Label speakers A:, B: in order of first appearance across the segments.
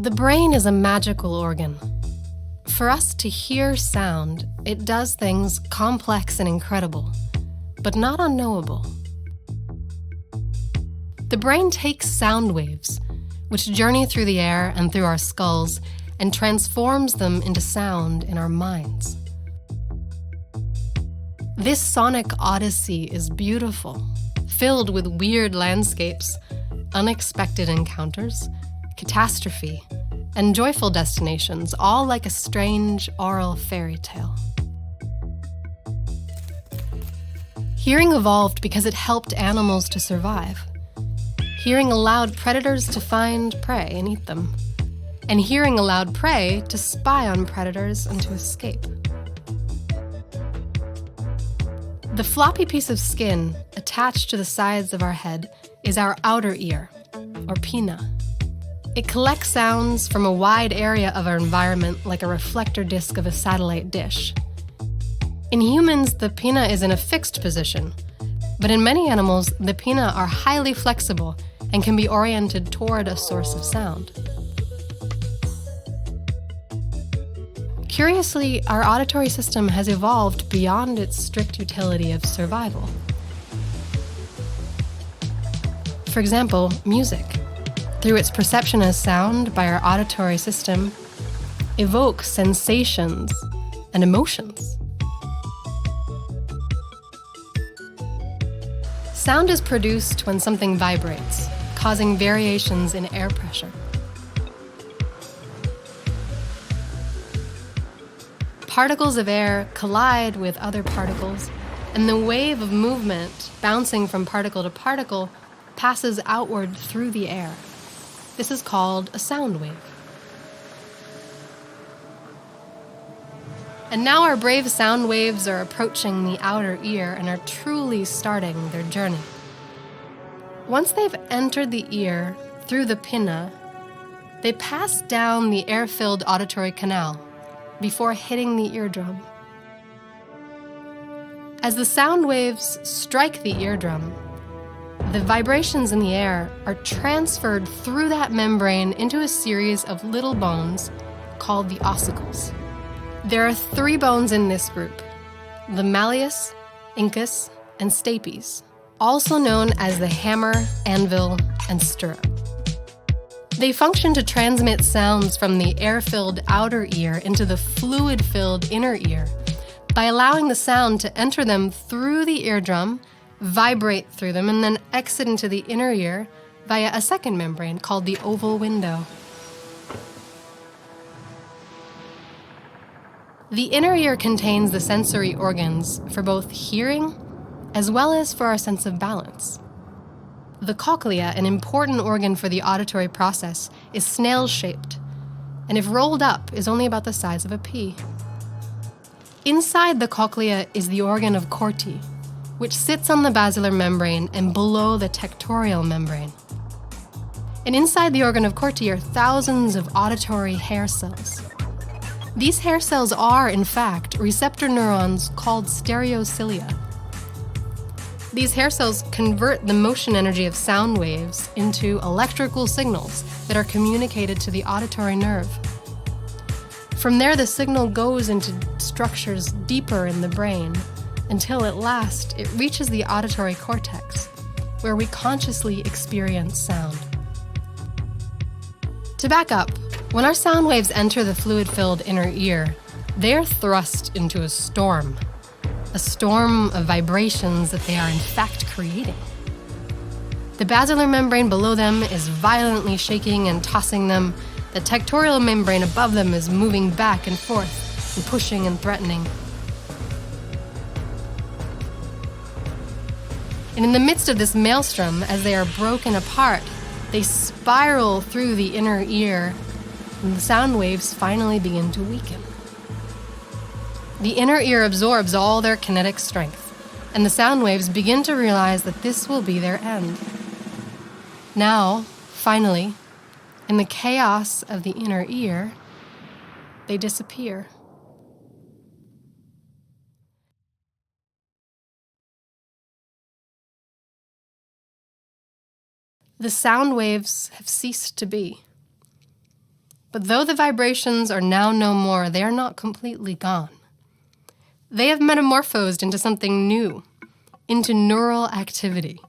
A: The brain is a magical organ. For us to hear sound, it does things complex and incredible, but not unknowable. The brain takes sound waves, which journey through the air and through our skulls, and transforms them into sound in our minds. This sonic odyssey is beautiful, filled with weird landscapes, unexpected encounters, catastrophe, and joyful destinations, all like a strange oral fairy tale. Hearing evolved because it helped animals to survive. Hearing allowed predators to find prey and eat them, and hearing allowed prey to spy on predators and to escape. The floppy piece of skin attached to the sides of our head is our outer ear, or pinna. It collects sounds from a wide area of our environment like a reflector disc of a satellite dish. In humans, the pinna is in a fixed position, but in many animals, the pinna are highly flexible and can be oriented toward a source of sound. Curiously, our auditory system has evolved beyond its strict utility of survival. For example, music, through its perception as sound by our auditory system, evokes sensations and emotions. Sound is produced when something vibrates, causing variations in air pressure. Particles of air collide with other particles, and the wave of movement bouncing from particle to particle passes outward through the air. This is called a sound wave. And now our brave sound waves are approaching the outer ear and are truly starting their journey. Once they've entered the ear through the pinna, they pass down the air-filled auditory canal before hitting the eardrum. As the sound waves strike the eardrum, the vibrations in the air are transferred through that membrane into a series of little bones called the ossicles. There are 3 bones in this group: the malleus, incus, and stapes, also known as the hammer, anvil, and stirrup. They function to transmit sounds from the air-filled outer ear into the fluid-filled inner ear by allowing the sound to enter them through the eardrum, vibrate through them, and then exit into the inner ear via a second membrane called the oval window. The inner ear contains the sensory organs for both hearing as well as for our sense of balance. The cochlea, an important organ for the auditory process, is snail-shaped, and if rolled up, is only about the size of a pea. Inside the cochlea is the organ of Corti, which sits on the basilar membrane and below the tectorial membrane. And inside the organ of Corti are thousands of auditory hair cells. These hair cells are, in fact, receptor neurons called stereocilia. These hair cells convert the motion energy of sound waves into electrical signals that are communicated to the auditory nerve. From there, the signal goes into structures deeper in the brain until at last it reaches the auditory cortex, where we consciously experience sound. To back up, when our sound waves enter the fluid-filled inner ear, they are thrust into a storm of vibrations that they are in fact creating. The basilar membrane below them is violently shaking and tossing them. The tectorial membrane above them is moving back and forth and pushing and threatening. And in the midst of this maelstrom, as they are broken apart, they spiral through the inner ear, and the sound waves finally begin to weaken. The inner ear absorbs all their kinetic strength, and the sound waves begin to realize that this will be their end. Now, finally, in the chaos of the inner ear, they disappear. The sound waves have ceased to be. But though the vibrations are now no more, they are not completely gone. They have metamorphosed into something new, into neural activity,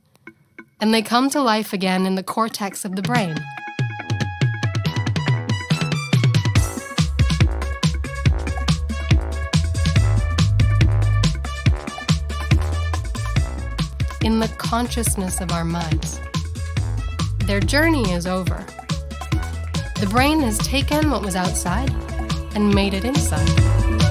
A: and they come to life again in the cortex of the brain. In the consciousness of our minds. Their journey is over. The brain has taken what was outside and made it inside.